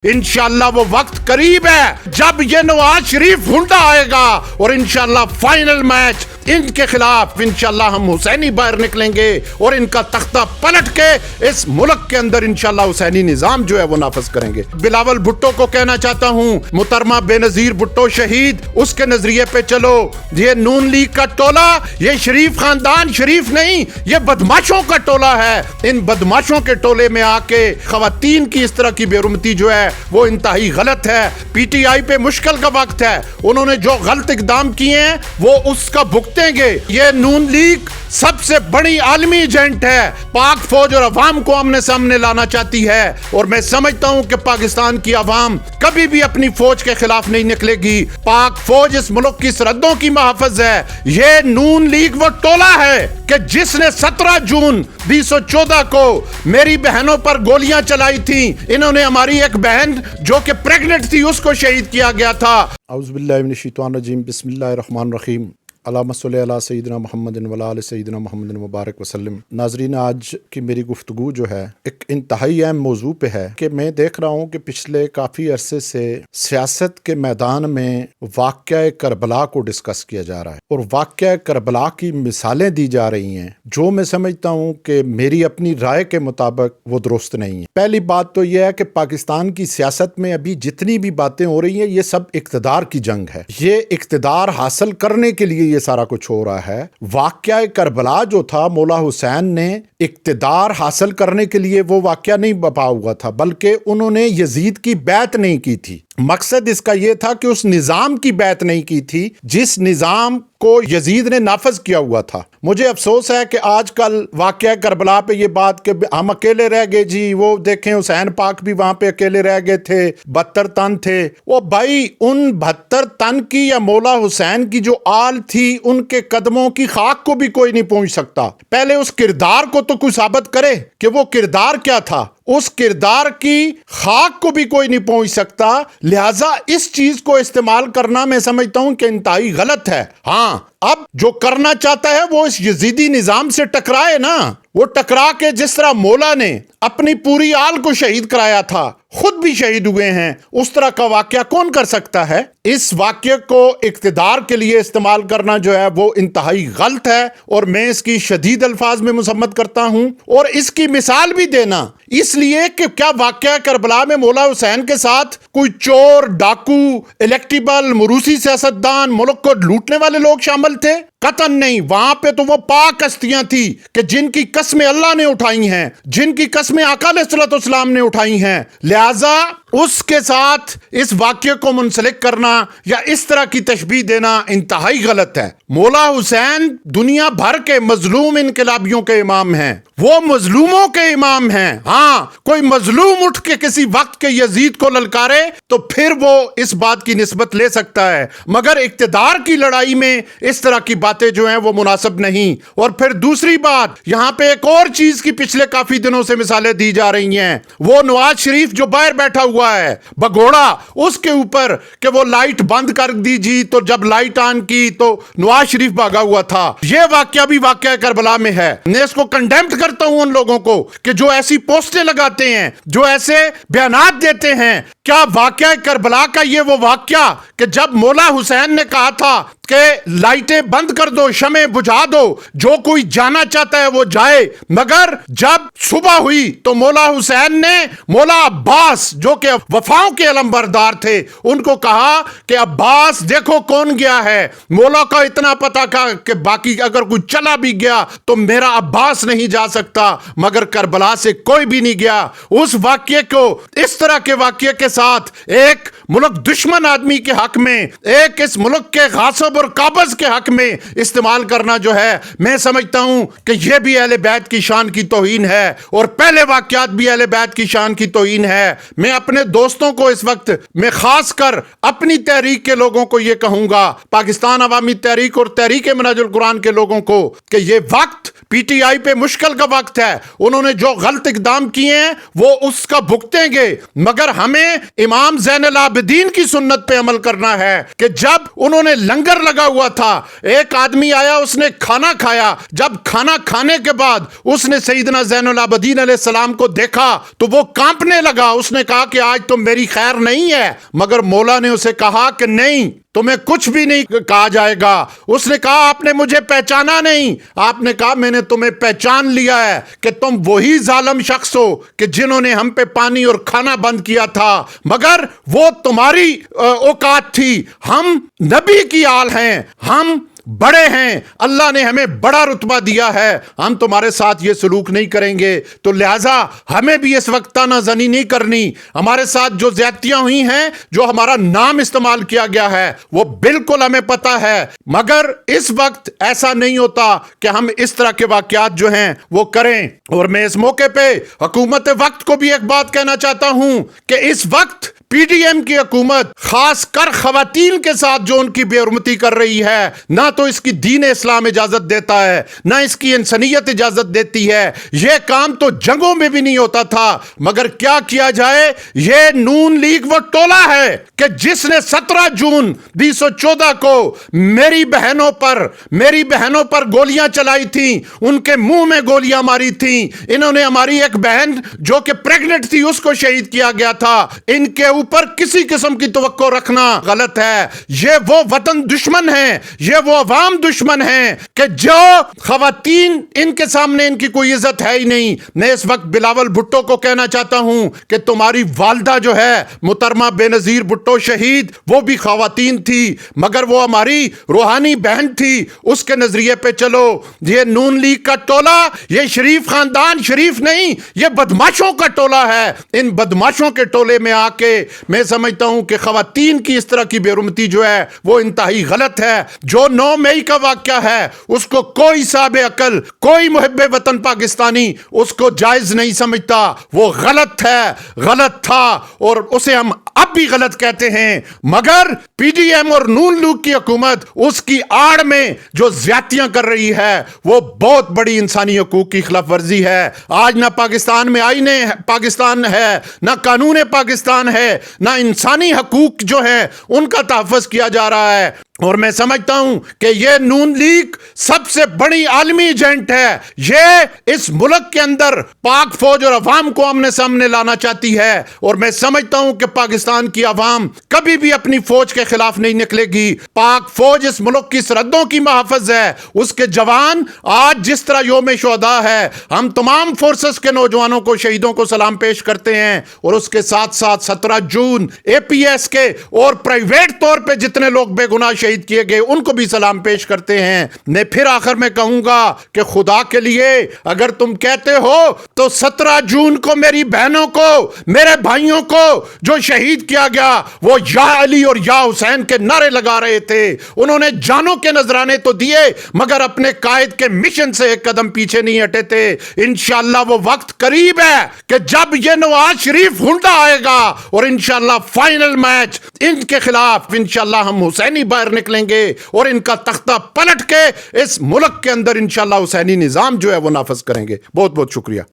इंशाअल्लाह वो वक्त करीब है जब ये नवाज शरीफ हुंडा आएगा और इंशाअल्लाह फाइनल मैच इनके खिलाफ इंशाअल्लाह हम हुसैनी बाहर निकलेंगे और इनका तख्ता पलट के इस मुल्क के अंदर इंशाअल्लाह हुसैनी निजाम जो है वो नाफिज करेंगे। बिलावल भुट्टो को कहना चाहता हूँ, मुहतरमा बेनजीर भुट्टो शहीद, उसके नजरिए पे चलो। ये नून लीग का टोला, ये शरीफ खानदान शरीफ नहीं, ये बदमाशों का टोला है। इन बदमाशों के टोले में आके खवातीन की इस तरह की बेरुमती जो है वो इंतहाई गलत है। पीटीआई पे मुश्किल का वक्त है, उन्होंने जो गलत इकदाम किए हैं वो उसका भुगतेंगे। ये नून लीग सबसे बड़ी आलमी एजेंट है, पाक फौज और अवाम को आमने सामने लाना चाहती है और मैं समझता हूं कि पाकिस्तान की अवाम कभी भी अपनी फौज के खिलाफ नहीं निकलेगी। पाक फौज इस मुल्क की सरहदों की महफज है। ये नून लीग वो टोला है कि जिसने 17 जून 2014 को मेरी बहनों पर गोलियां चलाई थी। इन्होंने हमारी एक बहन जो कि प्रेग्नेंट थी उसको शहीद किया गया था। औज़ु बिल्लाहि मिनश शैतानिर रजीम, बिस्मिल्लाहिर रहमानिर रहीम, अल्लाहुम्मा सल्लि अला सय्यिदिना मुहम्मदिन व अला आलि सय्यिदिना मुहम्मदिन मुबारक वसल्लम। नाज़रीन, आज की मेरी गुफ्तगू जो है एक इंतहाई अहम मौजू पे है कि मैं देख रहा हूँ कि पिछले काफ़ी अरसे से सियासत के मैदान में वाक़या करबला को डिस्कस किया जा रहा है और वाक़या करबला की मिसालें दी जा रही हैं जो मैं समझता हूँ कि मेरी अपनी राय के मुताबिक वो दुरुस्त नहीं है। पहली बात तो यह है कि पाकिस्तान की सियासत में अभी जितनी भी बातें हो रही हैं ये सब इक़्तिदार की जंग है। ये इक़्तिदार हासिल करने के लिए ये सारा कुछ हो रहा है। वाक़या करबला जो था, मौला हुसैन ने इक़्तिदार हासिल करने के लिए वो वाक़या नहीं बपा हुआ था, बल्कि उन्होंने यजीद की बैत नहीं की थी। मकसद इसका ये था कि उस निज़ाम की बैत नहीं की थी जिस निज़ाम को यजीद ने नाफज किया हुआ था। मुझे अफसोस है कि आजकल वाक़या करबला पे ये बात कि हम अकेले रह गए जी, वो देखें हुसैन पाक भी वहां पे अकेले रह गए थे, 72 तन थे। वो भाई उन 72 तन की या मौला हुसैन की जो आल थी उनके कदमों की खाक को भी कोई नहीं पहुंच सकता। पहले उस किरदार को तो कोई साबित करे कि वो किरदार क्या था। उस किरदार की खाक को भी कोई नहीं पहुंच सकता। लिहाजा इस चीज को इस्तेमाल करना मैं समझता हूं कि इंतहाई गलत है। हाँ, अब जो करना चाहता है वो इस यजीदी निजाम से टकराए ना, वो टकरा के जिस तरह मौला ने अपनी पूरी आल को शहीद कराया था, खुद भी शहीद हुए हैं, उस तरह का वाकया कौन कर सकता है। इस वाक्य को इक़्तिदार के लिए इस्तेमाल करना जो है वो इंतहाई गलत है और मैं इसकी शदीद अल्फाज में मुसम्मत करता हूं और इसकी मिसाल भी देना इसलिए कि क्या वाकया करबला में मौला हुसैन के साथ कोई चोर, डाकू, इलेक्टिबल, मुरूसी सियासतदान, मुल्क को लूटने वाले लोग शामिल थे? कतन नहीं। वहां पे तो वो पाक हस्तियां थी कि जिनकी कस्में अल्लाह ने उठाई हैं, जिनकी कस्में आका अलैहिस्सलाम ने उठाई हैं। लिहाजा उसके साथ इस वाक्य को मुंसलिक करना या इस तरह की तशबीह देना इंतहाई गलत है। मौला हुसैन दुनिया भर के मजलूम इनकलाबियों के इमाम हैं, वो मजलूमों के इमाम हैं। हाँ, कोई मजलूम उठ के किसी वक्त के यजीद को ललकारे तो फिर वो इस बात की निस्बत ले सकता है, मगर इक़्तिदार की लड़ाई में इस तरह की बातें जो हैं वो मुनासिब नहीं। और फिर दूसरी बात, यहाँ पे एक और चीज की पिछले काफी दिनों से मिसालें दी जा रही हैं। वो नवाज शरीफ जो बाहर बैठा हुआ है भगोड़ा, उसके ऊपर कि वो लाइट बंद कर दीजिए, तो जब लाइट ऑन की तो नवाज शरीफ भागा हुआ था। ये वाकया भी वाकया करबला में है। मैं इसको कंडेम्ड करता हूं उन लोगों को कि जो ऐसी पोस्टें लगाते हैं, जो ऐसे बयानात देते हैं। क्या वाकया करबला का ये वो वाकया कि जब मौला हुसैन ने कहा था कि लाइटें बंद कर दो, शमे बुझा दो, जो कोई जाना चाहता है वो जाए, मगर जब सुबह हुई तो मौला हुसैन ने मौला अब्बास जो कि वफाओं के अलमबरदार थे उनको कहा कि अब्बास देखो कौन गया है। मौला का इतना पता था कि बाकी अगर कोई चला भी गया तो मेरा अब्बास नहीं जा सकता, मगर करबला से कोई भी नहीं गया। उस वाक्य को इस तरह के वाक्य के साथ एक मुल्क दुश्मन आदमी के हक में, एक इस मुल्क के गासिब और काबज के हक में इस्तेमाल करना जो है, मैं समझता हूं कि यह भी अहले बैत की शान की तौहीन है और पहले वाकयात भी अहले बैत की शान की तौहीन है। मैं अपने दोस्तों को इस वक्त, मैं खास कर अपनी तहरीक के लोगों को यह कहूंगा, पाकिस्तान अवामी तहरीक और तहरीक मिनहाजुल कुरान के लोगों को, कि यह वक्त पीटीआई पे मुश्किल का वक्त है। उन्होंने जो गलत इकदाम किए हैं वो उसका भुगतेंगे, मगर हमें امام زین العابدین کی سنت پہ عمل کرنا ہے کہ جب انہوں نے لنگر لگا ہوا تھا، ایک آدمی آیا، اس نے کھانا کھایا، جب کھانا کھانے کے بعد اس نے سیدنا زین العابدین علیہ السلام کو دیکھا تو وہ کانپنے لگا. اس نے کہا کہ آج تو میری خیر نہیں ہے، مگر مولا نے اسے کہا کہ نہیں، تمہیں کچھ بھی نہیں کہا جائے گا. اس نے کہا آپ نے مجھے پہچانا نہیں. آپ نے کہا میں نے تمہیں پہچان لیا ہے کہ تم وہی ظالم شخص ہو کہ جنہوں نے ہم پہ پانی اور کھانا بند کیا تھا، مگر وہ تمہاری اوقات تھی. ہم نبی کی آل ہیں، ہم بڑے ہیں، اللہ نے ہمیں بڑا رتبہ دیا ہے، ہم تمہارے ساتھ یہ سلوک نہیں کریں گے. تو لہٰذا ہمیں بھی اس وقت تانہ زنی نہیں کرنی. ہمارے ساتھ جو زیادتیاں ہوئی ہیں، جو ہمارا نام استعمال کیا گیا ہے، وہ بالکل ہمیں پتہ ہے، مگر اس وقت ایسا نہیں ہوتا کہ ہم اس طرح کے واقعات جو ہیں وہ کریں. اور میں اس موقع پہ حکومت وقت کو بھی ایک بات کہنا چاہتا ہوں کہ اس وقت پی ڈی ایم کی حکومت خاص کر خواتین کے ساتھ جو ان کی بے حرمتی کر رہی ہے، نہ تو اس کی دین اسلام اجازت دیتا ہے، نہ اس کی انسانیت اجازت دیتی ہے. یہ کام تو جنگوں میں بھی نہیں ہوتا تھا، مگر کیا کیا جائے؟ یہ نون لیگ وہ ٹولہ ہے کہ جس نے 17 جون 2014 کو میری بہنوں پر گولیاں چلائی تھیں، ان کے منہ میں گولیاں ماری تھیں. انہوں نے ہماری ایک بہن جو کہ پریگننٹ تھی اس کو شہید کیا گیا تھا. ان کے اوپر کسی قسم کی توقع رکھنا غلط ہے. یہ وہ وطن دشمن ہیں، یہ وہ عوام دشمن ہیں کہ جو خواتین ان کے سامنے ان کی کوئی عزت ہے ہی نہیں. میں اس وقت بلاول بھٹو کو کہنا چاہتا ہوں کہ تمہاری والدہ جو ہے محترمہ بے نظیر بھٹو شہید، وہ بھی خواتین تھی، مگر وہ ہماری روحانی بہن تھی. اس کے نظریے پہ چلو. یہ نون لیگ کا ٹولہ، یہ شریف خاندان شریف نہیں، یہ بدماشوں کا ٹولہ ہے. ان بدماشوں کے ٹولے میں آ کے میں سمجھتا ہوں کہ خواتین کی اس طرح کی بے حرمتی جو ہے وہ انتہائی غلط ہے. جو 9 مئی کا واقعہ ہے اس کو کوئی صاحب عقل، کوئی محب وطن پاکستانی اس کو جائز نہیں سمجھتا. وہ غلط ہے، غلط تھا، اور اسے ہم اب بھی غلط کہتے ہیں. مگر پی ڈی ایم اور نون لیگ کی حکومت اس کی آڑ میں جو زیادتیاں کر رہی ہے وہ بہت بڑی انسانی حقوق کی خلاف ورزی ہے. آج نہ پاکستان میں آئین پاکستان ہے، نہ قانون پاکستان ہے، نہ انسانی حقوق جو ہیں ان کا تحفظ کیا جا رہا ہے. اور میں سمجھتا ہوں کہ یہ نون لیگ سب سے بڑی عالمی ایجنٹ ہے. یہ اس ملک کے اندر پاک فوج اور عوام کو آمنے سامنے لانا چاہتی ہے. اور میں سمجھتا ہوں کہ پاکستان کی عوام کبھی بھی اپنی فوج کے خلاف نہیں نکلے گی. پاک فوج اس ملک کی سرحدوں کی محافظ ہے. اس کے جوان آج جس طرح یوم شہداء ہے، ہم تمام فورسز کے نوجوانوں کو، شہیدوں کو سلام پیش کرتے ہیں. اور اس کے ساتھ ساتھ 17 جون اے پی ایس کے اور پرائیویٹ طور پہ جتنے لوگ بے گناہ شہید کیے گئے ان کو بھی سلام پیش کرتے ہیں. میں پھر آخر میں کہوں گا کہ خدا کے لیے اگر تم کہتے ہو تو 17 جون کو میری بہنوں کو، میرے بھائیوں کو جو شہید کیا گیا، وہ یا علی اور یا حسین کے نعرے لگا رہے تھے. انہوں نے جانوں کے نذرانے تو دیے مگر اپنے قائد کے مشن سے ایک قدم پیچھے نہیں ہٹے تھے. انشاءاللہ وہ وقت قریب ہے کہ جب یہ نواز شریف ہنڈا آئے گا اور انشاءاللہ فائنل میچ ان کے خلاف انشاءاللہ ہم حسینی باہر نکلیں گے اور ان کا تختہ پلٹ کے اس ملک کے اندر انشاءاللہ حسینی نظام جو ہے وہ نافذ کریں گے. بہت بہت شکریہ.